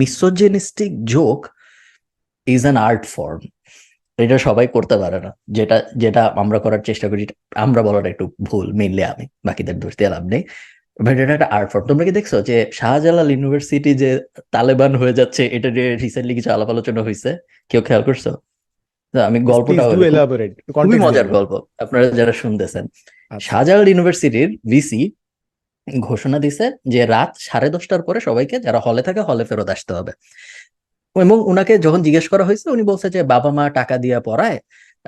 মিসোজিনিস্টিক joke is an art form. এটা সবাই করতে পারে না, যেটা যেটা আমরা করার চেষ্টা করি। আমরা বলাটা একটু ভুল, মেইনলি আমি, বাকিদের দোষ দিয়ে লাভ নেই। বাট এটা একটা আর্ট ফর্ম। তোমরা কি দেখছো যে শাহজালাল ইউনিভার্সিটি যে তালেবান হয়ে যাচ্ছে, এটা নিয়ে রিসেন্টলি কিছু আলাপ আলোচনা হয়েছে? কেউ খেয়াল করছো? আমি গল্পটা প্লিজ ডু হলো খুব এলাবোরেট, খুবই কন্টেক্সট দিয়ে মজার বলো। গল্প, আপনারা যারা শুনতেছেন। আচ্ছা। শাহজালাল ইউনিভার্সিটির ভিসি ঘোষণা দিছে যে রাত 10:30টার পরে সবাইকে যারা হলে থাকে হলে ফেরত আসতে হবে। এবং উনাকে যখন জিজ্ঞেস করা হয়েছে, উনি বলছে যে বাবা মা টাকা দিয়ে পড়ায়,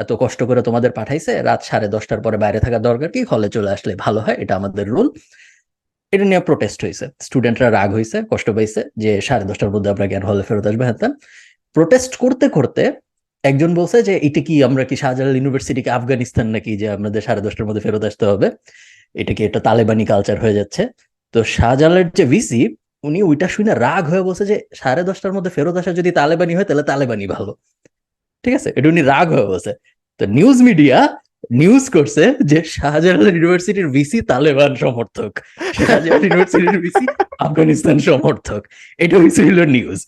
এত কষ্ট করে তোমাদের পাঠাইছে, রাত 10:30টার পরে বাইরে থাকার দরকার কি, হলে চলে আসলে ভালো হয়, এটা আমাদের রুল। এটা নিয়ে প্রোটেস্ট হয়েছে, স্টুডেন্টরা রাগ হয়েছে, কষ্ট পাইছে যে 10:30টার মধ্যে আমরা কেন হলে ফেরত আসবে, হ্যাঁ। প্রোটেস্ট করতে করতে একজন বলছে যে এটা কি, আমরা কি শাহজালাল ইউনিভার্সিটিকে আফগানিস্তান নাকি যে আপনাদের 10:30টার মধ্যে ফেরত আসতে হবে? এটা কি একটা তালেবানি কালচার হয়ে যাচ্ছে? তো শাহজালালের যে ভিসি, উনি ওইটা শুনে রাগ হয়ে বলছে যে 10:30টার মধ্যে ফেরত আসা যদি তালেবানি হয় তাহলে তালেবানি ভালো। ঠিক আছে, এটা উনি রাগ হয়ে বলছে। তো নিউজ মিডিয়া নিউজ করছে যে শাহজালাল ইউনিভার্সিটির ভিসি তালেবান সমর্থক, শাহজালাল ইউনিভার্সিটির ভিসি আফগানিস্তান সমর্থক। এটা হয়েছিল নিউজ।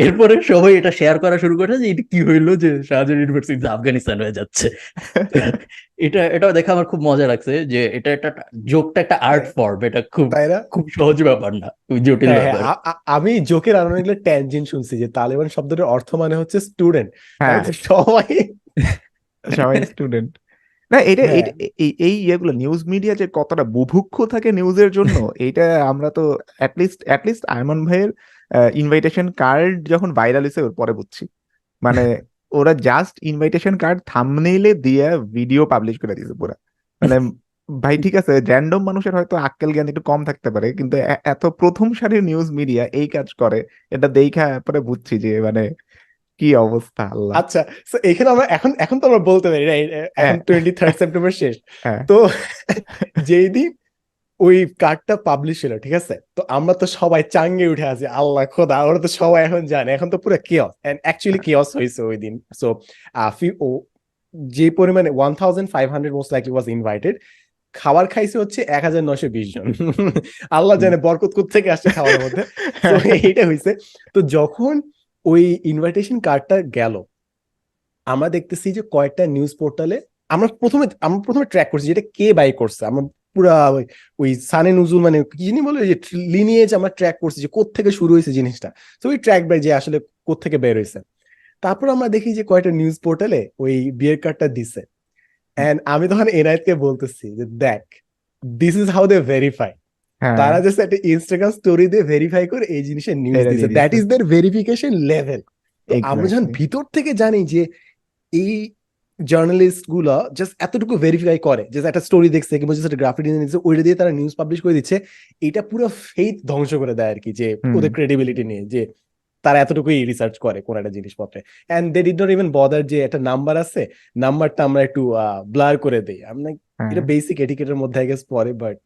এরপরে সবাই এটা শেয়ার করা শুরু করেছে যে এটা কি হইলো যে শাহজালাল ইউনিভার্সিটি আফগানিস্তান হয়ে যাচ্ছে। এটা দেখে আমার খুব মজা লাগছে যে এটা একটা জোকটা একটা আর্ট হ্যাঁ, ফর্ম, এটা খুব তাই না? খুব সহজ ব্যাপার না, খুব জটিল হ্যাঁ হ্যাঁ, ব্যাপার। আমি জোকের আরো অনেকগুলো ট্যানজেন্ট শুনছি যে তালেবান শব্দটার অর্থ মানে হচ্ছে স্টুডেন্ট, তাই হ্যাঁ, তো সবাই। সবাই স্টুডেন্ট। না, এটা হ্যাঁ, এই ইয়েগুলো নিউজ মিডিয়া যে কতটা বুভুক্ষ থাকে নিউজের জন্য, এইটা আমরা তো অ্যাটলিস্ট আয়মান ভাইয়ের ইনভাইটেশন কার্ড যখন ভাইরাল হয়েছে ওর পরে বুঝছি। মানে ওরা জাস্ট ইনভাইটেশন কার্ড থাম্বনেইলে দিয়ে ভিডিও পাবলিশ করে দিয়েছে পুরা। মানে ভাই ঠিক আছে, র্যান্ডম মানুষের হয়তো আক্কেল জ্ঞান একটু কম থাকতে পারে, কিন্তু এত প্রথম সারির নিউজ মিডিয়া এই কাজ করে, এটা দেখা পরে বুঝছি যে মানে কি অবস্থা, আল্লাহ। আচ্ছা। so এখানে আমরা এখন এখন তো আমরা বলতে পারি না, এখন হ্যাঁ 23 সেপ্টেম্বর শেষ। হ্যাঁ তো যেই দিন ওই কার্ডটা পাবলিশ হলো, ঠিক আছে, তো আমরা তো সবাই চাঙ্গে উঠে আছি, আল্লাহ খোদা, ওরা তো সবাই এখন জানে, এখন তো পুরো কেওস, এন্ড অ্যাকচুয়ালি কেওস হয়েছে ওই দিন। সো যে পরিমাণে 1500 মোস্ট লাইকলি ওয়াজ ইনভাইটেড, খাবার খাইছে হচ্ছে 1920 জন। আল্লাহ জানে বরকত কোত্থেকে আসছে খাবারের মধ্যে। তো এইটা হয়েছে। তো যখন ওই ইনভাইটেশন কার্ডটা গেল, আমরা দেখতেছি যে কয়েকটা নিউজ পোর্টালে, আমরা প্রথমে ট্র্যাক করছি যেটা কে বাই করছে। আমরা পুরা ওই সানে নুজুল মানে কি জানি বলে যে লিনিয়েজ আমরা ট্র্যাক করছি যে কোত্থেকে শুরু হয়েছে জিনিসটা। তো ওই ট্র্যাক বাই যে আসলে কোত্থেকে বের হয়েছে। তারপর আমরা দেখি যে কয়েকটা নিউজ পোর্টালে ওই বিয়ের কার্ডটা দিছে। এন্ড আমি তখন এনায়েতকে বলতেছি যে দেখ, this is how they verify. হ্যাঁ, তারা জাস্ট একটা ইনস্টাগ্রাম স্টোরি দিয়ে ভেরিফাই করে এই জিনিসের নিউজ এটা দিছে, দিয়ে দ্যাট দিচ্ছে। Is there verification level. তো আমরা যখন এক্স্যাক্টলি। ভিতর থেকে জানি যে এই জার্নালিস্ট গুলা জাস্ট এতটুকু ভেরিফাই করে যে একটা স্টোরি দেখছে কিংবা জাস্ট একটা গ্রাফিক ডিজাইন দিচ্ছে, ওইটা দিয়ে তারা নিউজ পাবলিশ করে দিচ্ছে, এটা পুরো ফেইথ ধ্বংস করে দেয় আর কি, যে হুম। ওদের ক্রেডিবিলিটি নিয়ে, যে তারা এতটুকুই রিসার্চ করে কোন একটা জিনিসপত্রে। And they did not even bother যে একটা নাম্বার আছে, নাম্বারটা আমরা একটু ব্লার করে দেই। আমরা, হ্যাঁ। এটা বেসিক এটিকেটের মধ্যে আই গেস পড়ে, বাট